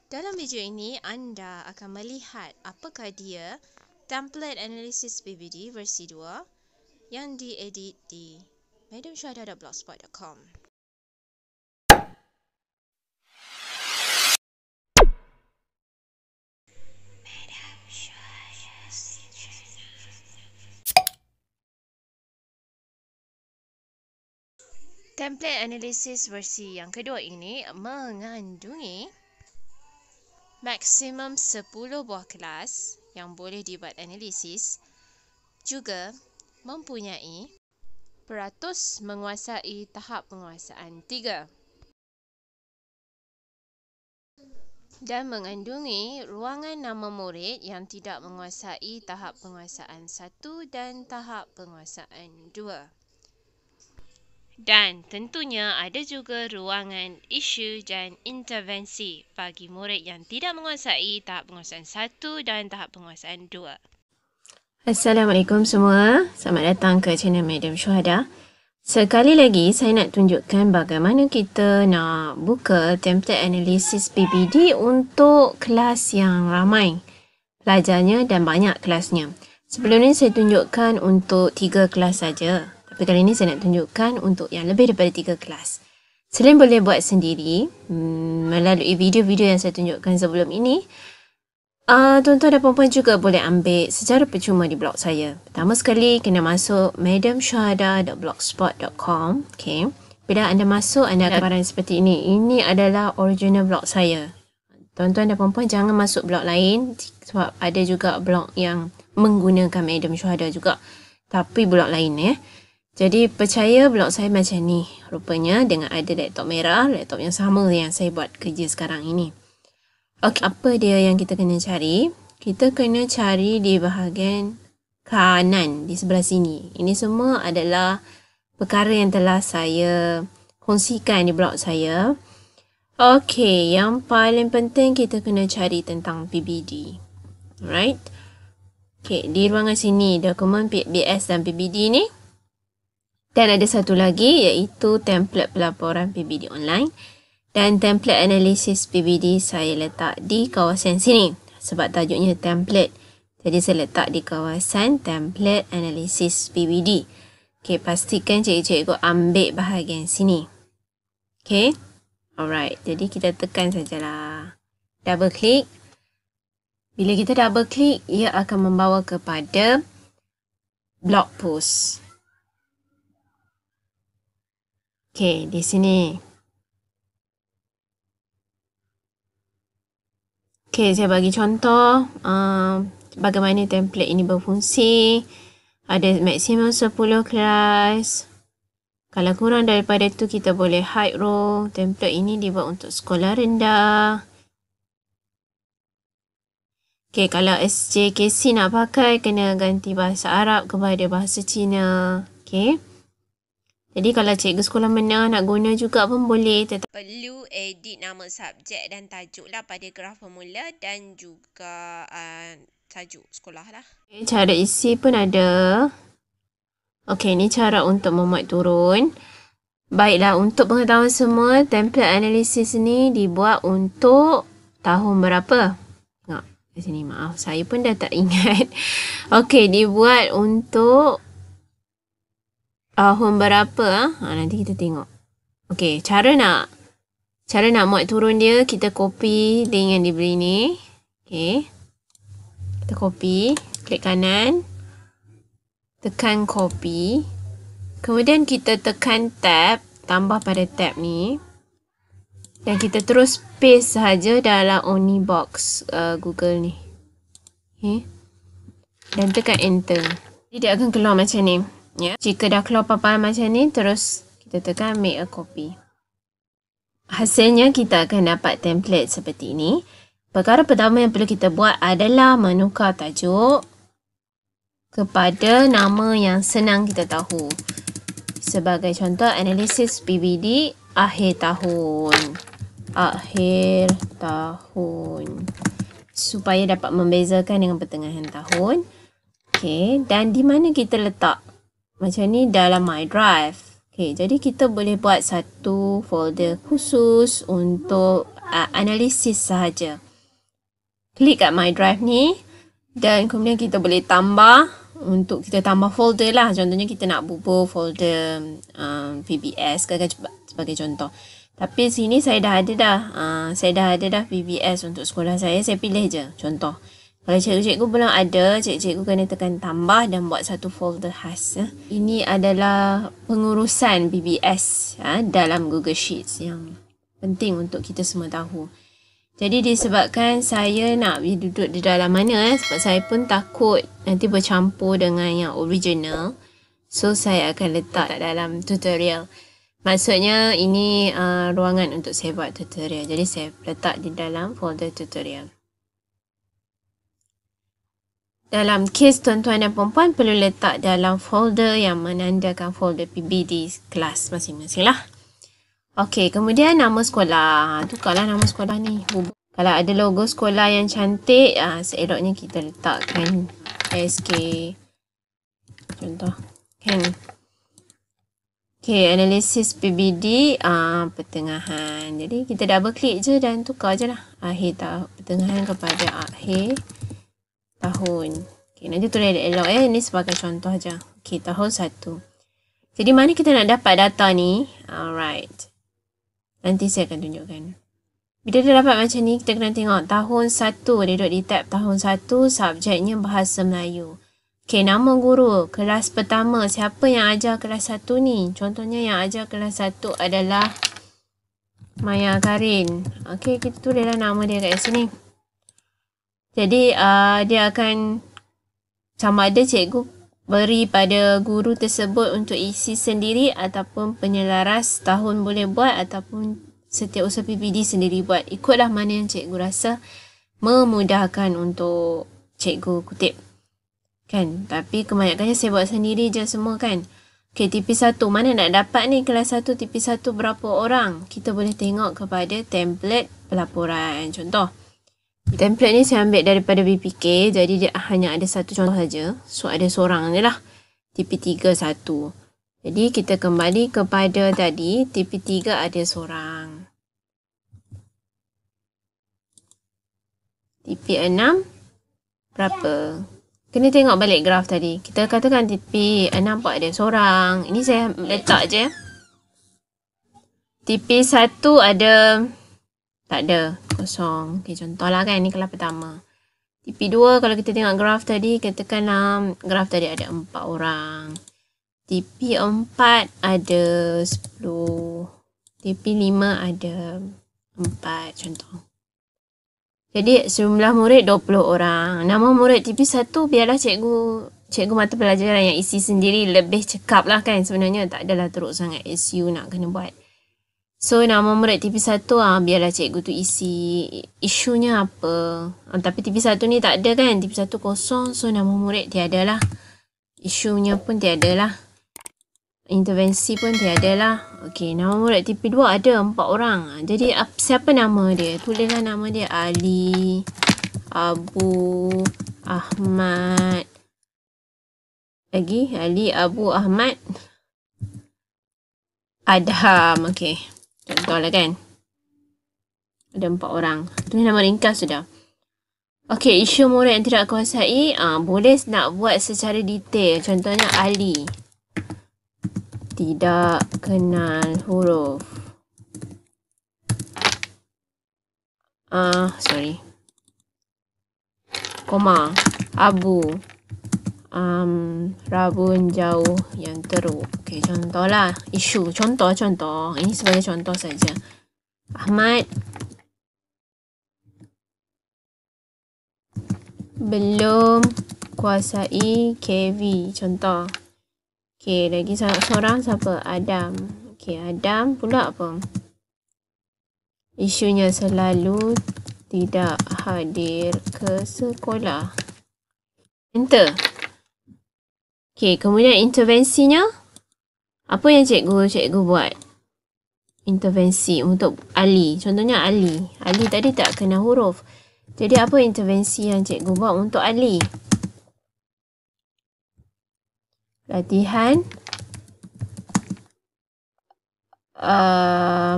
Dalam video ini, anda akan melihat apakah dia template analisis PBD versi 2 yang diedit di madamsyuhada.blogspot.com. Template analisis versi yang kedua ini mengandungi maksimum 10 buah kelas yang boleh dibuat analisis, juga mempunyai peratus menguasai tahap penguasaan 3 dan mengandungi ruangan nama murid yang tidak menguasai tahap penguasaan 1 dan tahap penguasaan 2. Dan tentunya ada juga ruangan isu dan intervensi bagi murid yang tidak menguasai tahap penguasaan 1 dan tahap penguasaan 2. Assalamualaikum semua. Selamat datang ke channel Madam Syuhada. Sekali lagi saya nak tunjukkan bagaimana kita nak buka template analisis PBD untuk kelas yang ramai pelajarnya dan banyak kelasnya. Sebelum ni saya tunjukkan untuk 3 kelas saja. Tapi kali ini saya nak tunjukkan untuk yang lebih daripada 3 kelas. Selain boleh buat sendiri melalui video-video yang saya tunjukkan sebelum ini, tuan-tuan dan puan-puan juga boleh ambil secara percuma di blog saya. Pertama sekali, kena masuk madamsyuhada.blogspot.com. Okay. Bila anda masuk, anda akan barang seperti ini. Ini adalah original blog saya. Tuan-tuan dan puan-puan jangan masuk blog lain sebab ada juga blog yang menggunakan Madam Syuhada juga. Tapi blog lain ya. Jadi percaya blog saya macam ni. Rupanya dengan ada laptop merah, laptop yang sama yang saya buat kerja sekarang ini. Okey, apa dia yang kita kena cari? Kita kena cari di bahagian kanan, di sebelah sini. Ini semua adalah perkara yang telah saya kongsikan di blog saya. Okey, yang paling penting kita kena cari tentang PBD. Alright. Okey, di ruangan sini dokumen BS dan PBD ni. Dan ada satu lagi iaitu template pelaporan PBD online. Dan template analisis PBD saya letak di kawasan sini. Sebab tajuknya template. Jadi saya letak di kawasan template analisis PBD. Okey, pastikan cikgu-cikgu ambil bahagian sini. Okey. Alright, jadi kita tekan sajalah. Double klik. Bila kita double klik, ia akan membawa kepada blog post. Okey, di sini. Okey, saya bagi contoh bagaimana template ini berfungsi. Ada maksimum 10 kelas. Kalau kurang daripada itu, kita boleh hide row. Template ini dibuat untuk sekolah rendah. Okey, kalau SJKC nak pakai, kena ganti bahasa Arab kepada bahasa Cina. Okey. Jadi kalau cikgu sekolah menengah nak guna juga pun boleh. Perlu edit nama subjek dan tajuk lah pada graf pemula dan juga tajuk sekolah lah. Okay, cara isi pun ada. Okey, ini cara untuk memuat turun. Baiklah, untuk pengetahuan semua, template analisis ni dibuat untuk tahun berapa? Tengok di sini, maaf. Saya pun dah tak ingat. Okey, dibuat untuk tahun berapa? Nanti kita tengok. Okey, cara nak muat turun dia, kita copy link yang diberi ni. Okey. Kita copy, klik kanan. Tekan copy. Kemudian kita tekan tab, tambah pada tab ni. Dan kita terus paste saja dalam Omnibox Google ni. Okey. Dan tekan enter. Jadi dia akan keluar macam ni. Ya. Jika dah keluar paparan macam ni, terus kita tekan make a copy. Hasilnya kita akan dapat template seperti ini. Perkara pertama yang perlu kita buat adalah menukar tajuk kepada nama yang senang kita tahu. Sebagai contoh, analisis PBD akhir tahun. Akhir tahun. Supaya dapat membezakan dengan pertengahan tahun. Okey, dan di mana kita letak? Macam ni dalam My Drive. Okey, jadi kita boleh buat satu folder khusus untuk analisis sahaja. Klik kat My Drive ni dan kemudian kita boleh tambah, untuk kita tambah folder lah. Contohnya kita nak bubuh folder VBS ke sebagai contoh. Tapi sini saya dah ada dah. Saya dah ada dah VBS untuk sekolah saya. Saya pilih je contoh. Kalau cikgu-cikgu belum ada, cikgu-cikgu kena tekan tambah dan buat satu folder khas. Ini adalah pengurusan VBS dalam Google Sheets yang penting untuk kita semua tahu. Jadi disebabkan saya nak duduk di dalam mana, sebab saya pun takut nanti bercampur dengan yang original. So saya akan letak dalam tutorial. Maksudnya ini ruangan untuk saya buat tutorial. Jadi saya letak di dalam folder tutorial. Dalam kes tuan-tuan dan perempuan perlu letak dalam folder yang menandakan folder PBD kelas masing-masing lah. Okey, kemudian nama sekolah. Tukarlah nama sekolah ni. Kalau ada logo sekolah yang cantik, seeloknya kita letakkan SK. Contoh. Kan? Okey, analisis PBD pertengahan. Jadi kita double klik je dan tukar je lah. Akhir tahun. Pertengahan kepada akhir tahun. Okay, nanti tulis elok ni sebagai contoh aja. Okey, tahun 1. Jadi mana kita nak dapat data ni? Alright. Nanti saya akan tunjukkan. Bila dah dapat macam ni, kita kena tengok tahun 1. Dia duduk di tab tahun 1, subjeknya Bahasa Melayu. Okey, nama guru kelas pertama. Siapa yang ajar kelas 1 ni? Contohnya yang ajar kelas 1 adalah Maya Karin. Okey, kita tulislah nama dia kat sini. Jadi dia akan sama ada cikgu beri pada guru tersebut untuk isi sendiri ataupun penyelaras tahun boleh buat ataupun setiausaha PBD sendiri buat. Ikutlah mana yang cikgu rasa memudahkan untuk cikgu kutip. Kan? Tapi kebanyakannya saya buat sendiri je semua kan. Okey, TP1. Mana nak dapat ni kelas 1 TP1 berapa orang? Kita boleh tengok kepada template pelaporan. Contoh. Template ni saya ambil daripada BPK, jadi dia hanya ada satu contoh saja. So ada seorang je lah. TP3 1. Jadi kita kembali kepada tadi, TP3 ada seorang. TP6 berapa? Kena tengok balik graf tadi. Kita katakan TP6 pun ada seorang. Ini saya letak je. TP1 ada... Tak ada. Kosong. Okay, contohlah kan. Ni kelas pertama. TP2 kalau kita tengok graf tadi. Katakanlah graf tadi ada 4 orang. TP4 ada 10. TP5 ada 4 contoh. Jadi jumlah murid 20 orang. Nama murid TP1 biarlah cikgu mata pelajaran yang isi sendiri, lebih cekap lah kan. Sebenarnya tak adalah teruk sangat SU nak kena buat. So, nama murid TP1 biarlah cikgu tu isi isunya apa. Tapi TP1 ni tak ada kan. TP1 kosong. So, nama murid tiada lah. Isunya pun tiada lah. Intervensi pun tiada lah. Okey, nama murid TP2 ada 4 orang. Jadi, siapa nama dia? Tulislah nama dia. Ali, Abu, Ahmad. Lagi? Ali, Abu, Ahmad. Adham. Okey. Contohlah kan. Ada 4 orang. Tulis nama ringkas sudah. Okey, isu murid yang tidak kuasai. Boleh nak buat secara detail. Contohnya Ali. Tidak kenal huruf. Sorry. Koma. Abu. Rabun jauh yang teruk. Okey, contohlah. Isu. Contoh. Ini sebagai contoh saja. Ahmad. Belum kuasai KV. Contoh. Okey, lagi seorang siapa? Adam. Okey, Adam pula apa? Isunya selalu tidak hadir ke sekolah. Enter. Okey, kemudian intervensinya. Apa yang cikgu buat? Intervensi untuk Ali. Contohnya Ali. Ali tadi tak kena huruf. Jadi apa intervensi yang cikgu buat untuk Ali? Latihan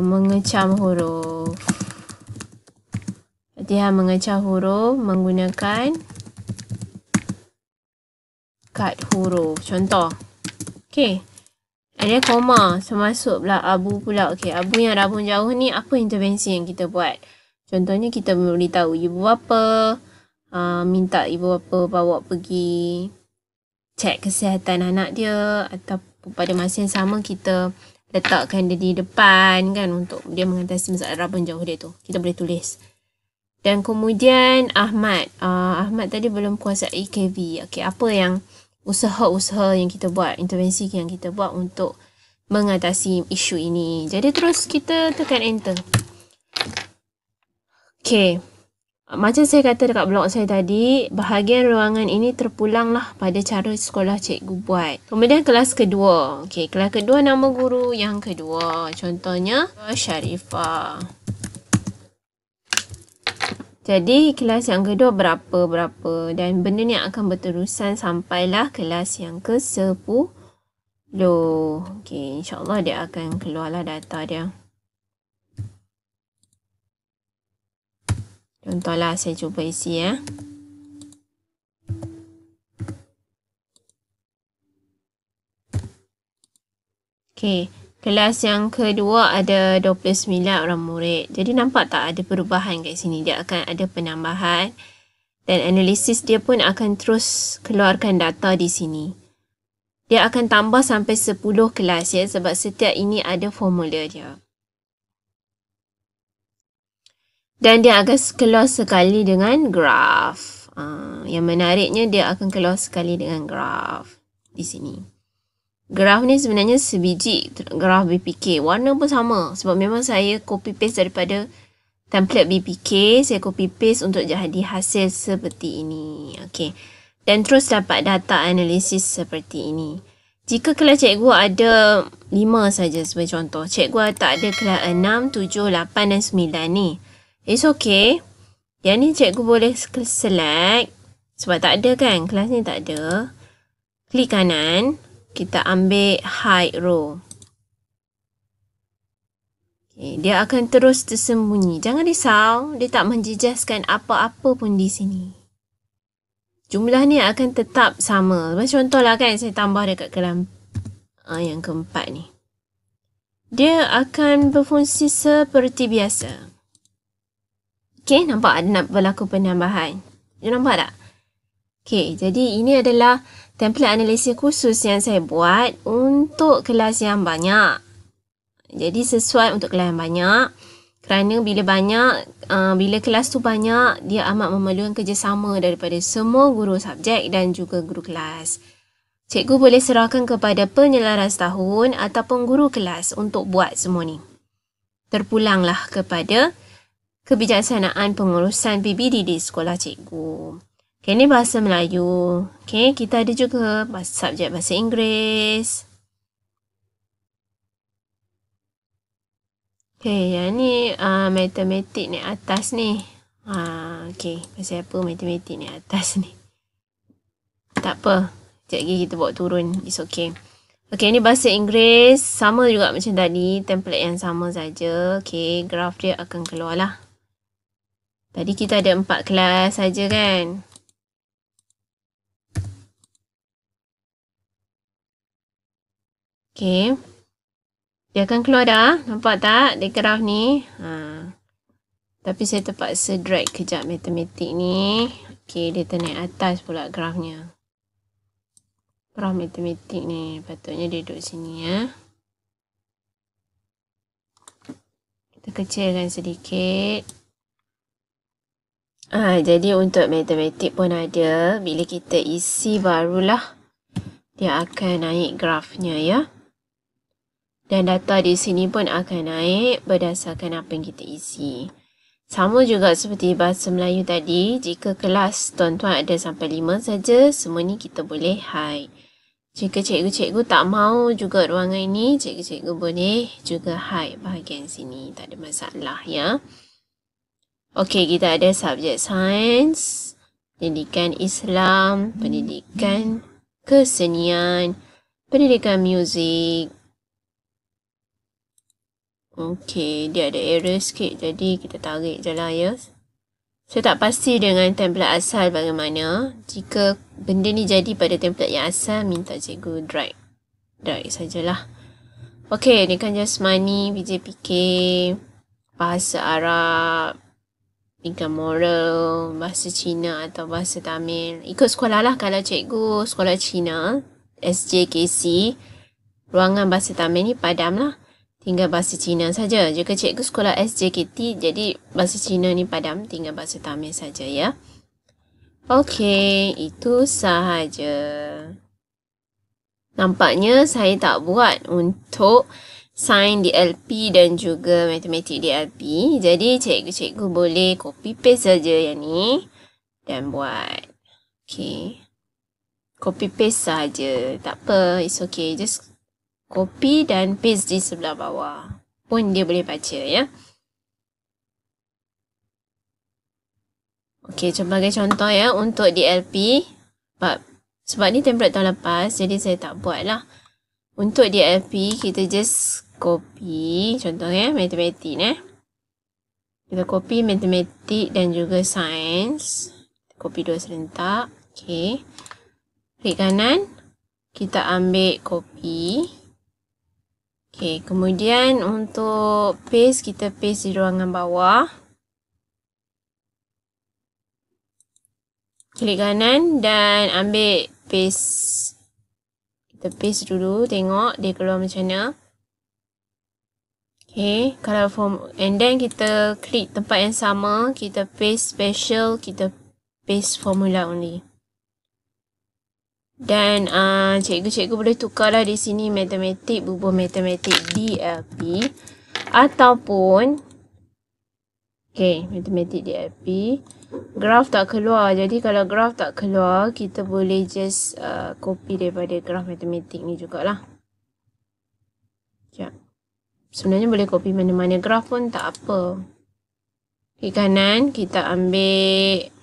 mengecam huruf. Latihan mengecam huruf menggunakan kad huruf. Contoh. Okey. Ada koma. Termasuk pula abu pula. Okey. Abu yang rabun jauh ni apa intervensi yang kita buat? Contohnya kita beritahu ibu bapa. Minta ibu bapa bawa pergi cek kesihatan anak dia. Atau pada masa yang sama kita letakkan dia di depan kan untuk dia mengatasi masalah rabun jauh dia tu. Kita boleh tulis. Dan kemudian Ahmad. Ahmad tadi belum kuasai KV. Okey, apa yang usaha-usaha yang kita buat, intervensi yang kita buat untuk mengatasi isu ini. Jadi terus kita tekan enter. Okey. Macam saya kata dekat blog saya tadi, bahagian ruangan ini terpulanglah pada cara sekolah cikgu buat. Kemudian kelas kedua. Okey, kelas kedua nama guru yang kedua. Contohnya Sharifah. Jadi kelas yang kedua berapa dan benda ni akan berterusan sampailah kelas yang ke-10. Okey, insya-Allah dia akan keluarlah data dia. Contohlah saya cuba isi ya. Okey. Kelas yang kedua ada 29 orang murid. Jadi nampak tak ada perubahan kat sini. Dia akan ada penambahan. Dan analisis dia pun akan terus keluarkan data di sini. Dia akan tambah sampai 10 kelas ya. Sebab setiap ini ada formula dia. Dan dia akan keluar sekali dengan graf. Yang menariknya dia akan keluar sekali dengan graf. Di sini. Graf ni sebenarnya sebiji graf BPK. Warna pun sama. Sebab memang saya copy paste daripada template BPK. Saya copy paste untuk jadi hasil seperti ini. Okey. Dan terus dapat data analisis seperti ini. Jika kelas cikgu ada 5 saja sebagai contoh. Cikgu tak ada kelas 6, 7, 8 dan 9 ni. It's okay. Yang ni cikgu boleh select. Sebab tak ada kan. Kelas ni tak ada. Klik kanan. Kita ambil hide row. Okay, dia akan terus tersembunyi. Jangan risau, dia tak menjejaskan apa-apa pun di sini. Jumlah ni akan tetap sama. Contohlah kan saya tambah dekat kelas yang keempat ni. Dia akan berfungsi seperti biasa. Okay, nampak ada berlaku penambahan. You nampak tak? Okay, jadi ini adalah template analisis khusus yang saya buat untuk kelas yang banyak. Jadi sesuai untuk kelas yang banyak. Kerana bila kelas tu banyak, dia amat memerlukan kerjasama daripada semua guru subjek dan juga guru kelas. Cikgu boleh serahkan kepada penyelaras tahun ataupun guru kelas untuk buat semua ni. Terpulanglah kepada kebijaksanaan pengurusan PBD di sekolah cikgu. Okay, ni bahasa Melayu. Okay, kita ada juga subjek bahasa Inggeris. Okay, yang ni matematik ni atas ni. Okay, pasal apa matematik ni atas ni? Tak apa. Sekejap lagi kita bawa turun. It's okay. Okay, ni bahasa Inggeris. Sama juga macam tadi. Template yang sama saja. Okay, graf dia akan keluar lah. Tadi kita ada 4 kelas saja kan? Okay. Dia akan keluar dah. Nampak tak? Di graf ni. Tapi saya terpaksa drag kejap matematik ni. Okay. Dia ternaik atas pula grafnya. Graf matematik ni. Patutnya dia duduk sini ya. Kita kecilkan sedikit. Jadi untuk matematik pun ada. Bila kita isi barulah dia akan naik grafnya ya. Dan data di sini pun akan naik berdasarkan apa yang kita isi. Sama juga seperti bahasa Melayu tadi. Jika kelas tuan-tuan ada sampai 5 saja, semua ni kita boleh hide. Jika cikgu-cikgu tak mau juga ruangan ini, cikgu-cikgu boleh juga hide bahagian sini. Tak ada masalah ya. Okey, kita ada subjek sains, pendidikan Islam, pendidikan kesenian, pendidikan muzik, Okey, dia ada error sikit. Jadi kita tarik je lah ya. Saya tak pasti dengan template asal bagaimana. Jika benda ni jadi pada template yang asal, minta cikgu drag. Drag sajalah. Okey, ni kan jasmani, PJPK, bahasa Arab, tingkah moral, bahasa Cina atau bahasa Tamil. Ikut sekolah lah. Kalau cikgu sekolah Cina, SJKC, ruangan bahasa Tamil ni padam lah. Tinggal bahasa Cina saja. Jika cikgu sekolah SJKT, jadi bahasa Cina ni padam, tinggal bahasa Tamil saja ya. Okey, itu sahaja. Nampaknya saya tak buat untuk sains DLP dan juga matematik DLP. Jadi cikgu-cikgu boleh copy paste saja yang ni dan buat. Okey. Copy paste saja. Tak apa, it's okay. Just copy dan paste di sebelah bawah. Pun dia boleh baca ya. Okey, sebagai contoh ya untuk DLP. Sebab ni template tahun lepas, jadi saya tak buat lah. Untuk DLP, kita just copy. Contoh ya, matematik Kita copy matematik dan juga sains. Copy dua serentak. Okey. Klik kanan. Kita ambil copy. Okey, kemudian untuk paste, kita paste di ruangan bawah. Klik kanan dan ambil paste. Kita paste dulu, tengok dia keluar macam mana. Okey, kalau form, and then kita klik tempat yang sama, kita paste special, kita paste formula only. Dan cikgu-cikgu boleh tukarlah di sini matematik, bubuh matematik DLP ataupun matematik DLP. Graf tak keluar. Jadi kalau graf tak keluar, kita boleh just copy daripada graf matematik ni jugalah. Sekejap. Sebenarnya boleh copy mana-mana graf pun tak apa. Klik kanan, kita ambil.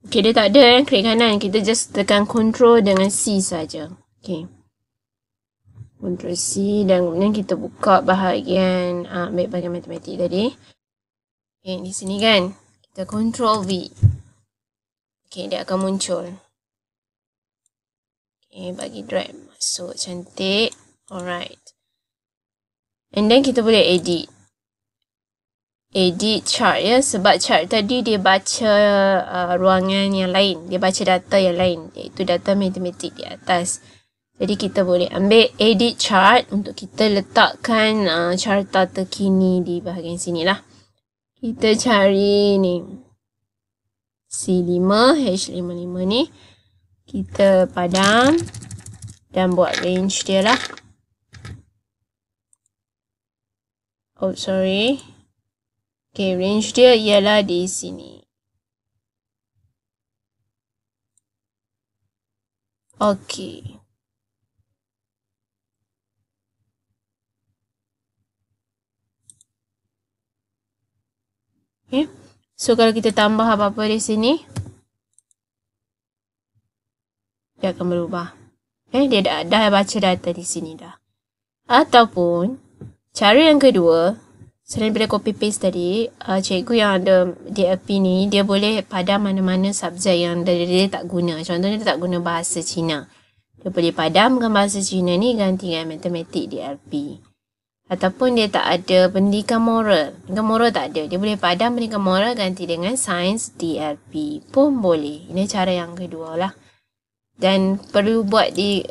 Okey, dia tak ada klik kanan. Kita just tekan Ctrl dengan C saja. Okey. Ctrl C dan kemudian kita buka bahagian bahagian matematik tadi. Okey, di sini kan. Kita Ctrl V. Okey, dia akan muncul. Okey, bagi drag masuk cantik. Alright. And then kita boleh edit. Edit chart ya, sebab chart tadi dia baca ruangan yang lain, dia baca data yang lain, iaitu data matematik di atas. Jadi kita boleh ambil edit chart untuk kita letakkan carta terkini di bahagian sini lah. Kita cari ni C5 H55 ni, kita padam dan buat range dia lah. Oh sorry. Okay, range dia ialah di sini. Okay. Okay. So, kalau kita tambah apa-apa di sini, dia akan berubah. Okay, dia dah baca data di sini dah. Ataupun, cara yang kedua, selain daripada copy paste tadi, cikgu yang ada DLP ni, dia boleh padam mana-mana subjek yang dia tak guna. Contohnya dia tak guna bahasa Cina. Dia boleh padamkan bahasa Cina ni ganti dengan matematik DLP. Ataupun dia tak ada pendidikan moral. Pendidikan moral tak ada. Dia boleh padam pendidikan moral ganti dengan sains DLP. Pun boleh. Ini cara yang kedua lah. Dan perlu buat di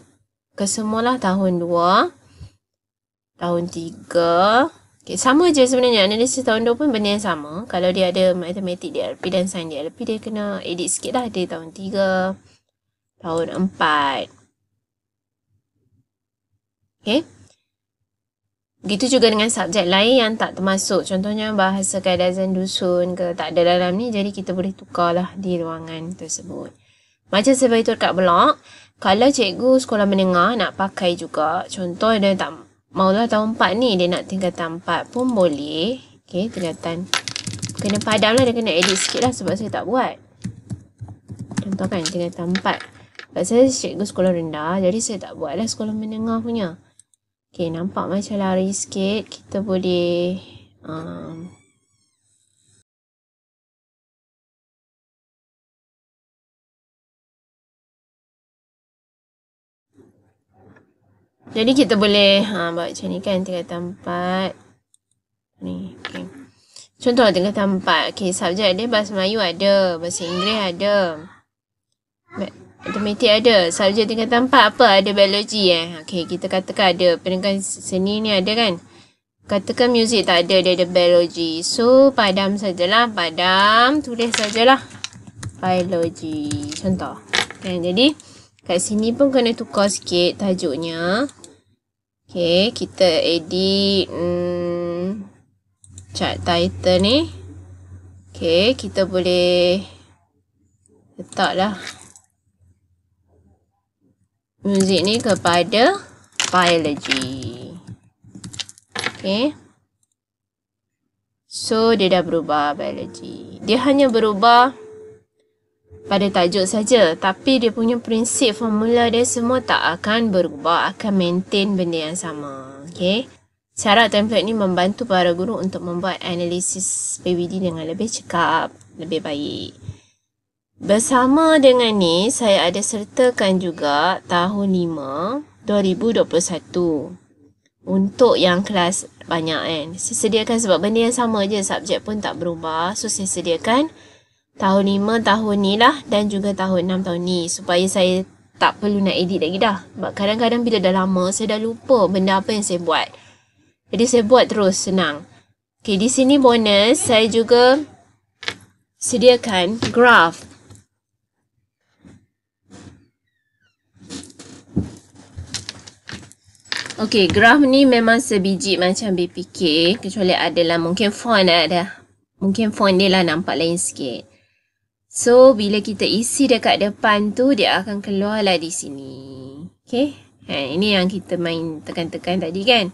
kesemualah tahun 2, tahun 3. Okay, sama je sebenarnya. Analisis tahun 2 pun benda yang sama. Kalau dia ada matematik DLP dan sains DLP, dia kena edit sikit lah. Dia tahun 3, tahun 4. Okay. Begitu juga dengan subjek lain yang tak termasuk. Contohnya bahasa kadazan dusun ke tak ada dalam ni. Jadi kita boleh tukarlah di ruangan tersebut. Macam saya beritahu kat blog. Kalau cikgu sekolah menengah nak pakai juga. Contoh dia tak maulah tahun 4 ni, dia nak tingkatan 4 pun boleh. Okay, tingkatan. Kena padam lah, dia kena edit sikit lah sebab saya tak buat. Contoh kan, tingkatan 4. Sebab saya cikgu sekolah rendah, jadi saya tak buat lah sekolah menengah punya. Okay, nampak macam lari sikit. Kita boleh jadi kita boleh buat macam ni kan, tingkatan 4. Ni, okay. Contoh tingkatan 4. Okay, subjek dia bahasa Melayu ada, bahasa Inggeris ada, matematik ada. Subjek tingkatan 4 apa? Ada biologi Okay, kita katakan ada. Pendidikan seni ni ada kan? Katakan muzik tak ada, dia ada biologi. So, padam sajalah. Padam, tulis sajalah. Biologi. Contoh. Kan, jadi, kat sini pun kena tukar sikit tajuknya. Okay, kita edit chart title ni. Okay, kita boleh letaklah muzik ni kepada biology. Okay. So, dia dah berubah biology. Dia hanya berubah pada tajuk saja, tapi dia punya prinsip formula dia semua tak akan berubah, akan maintain benda yang sama. Okay. Syarat template ni membantu para guru untuk membuat analisis PBD dengan lebih cekap, lebih baik. Bersama dengan ni, saya ada sertakan juga tahun 5 2021 untuk yang kelas banyak kan. Saya sediakan sebab benda yang sama je, subjek pun tak berubah. So, saya sediakan tahun 5 tahun ni lah dan juga tahun 6 tahun ni supaya saya tak perlu nak edit lagi dah. Sebab kadang-kadang bila dah lama saya dah lupa benda apa yang saya buat. Jadi saya buat terus, senang. Okay, di sini bonus saya juga sediakan graf. Okay, graf ni memang sebiji macam BPK, kecuali adalah mungkin font mungkin font dia lah nampak lain sikit. So, bila kita isi dekat depan tu, dia akan keluarlah di sini. Okay. Ini yang kita main tekan-tekan tadi kan.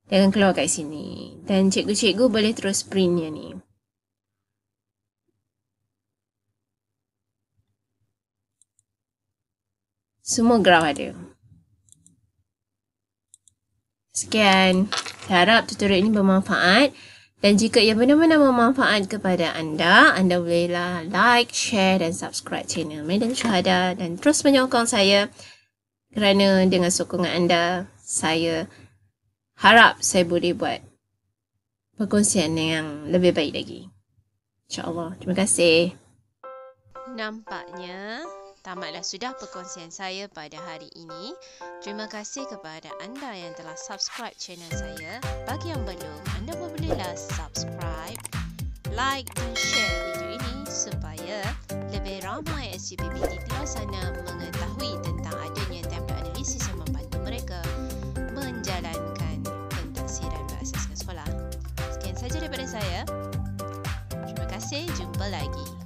Dia akan keluar kat sini. Dan cikgu-cikgu boleh terus printnya ni. Semua graf ada. Sekian. Saya harap tutorial ini bermanfaat. Dan jika ia benar-benar bermanfaat kepada anda, anda bolehlah like, share dan subscribe channel Madam Syuhada dan terus menyokong saya kerana dengan sokongan anda, saya harap saya boleh buat perkongsian yang lebih baik lagi. InsyaAllah. Terima kasih. Nampaknya tamatlah sudah perkongsian saya pada hari ini. Terima kasih kepada anda yang telah subscribe channel saya. Bagi yang belum, anda bolehlah subscribe, like dan share video ini supaya lebih ramai SGPB di luar sana mengetahui tentang adanya template analisis yang membantu mereka menjalankan pentadbiran berasaskan sekolah. Sekian saja daripada saya. Terima kasih, jumpa lagi.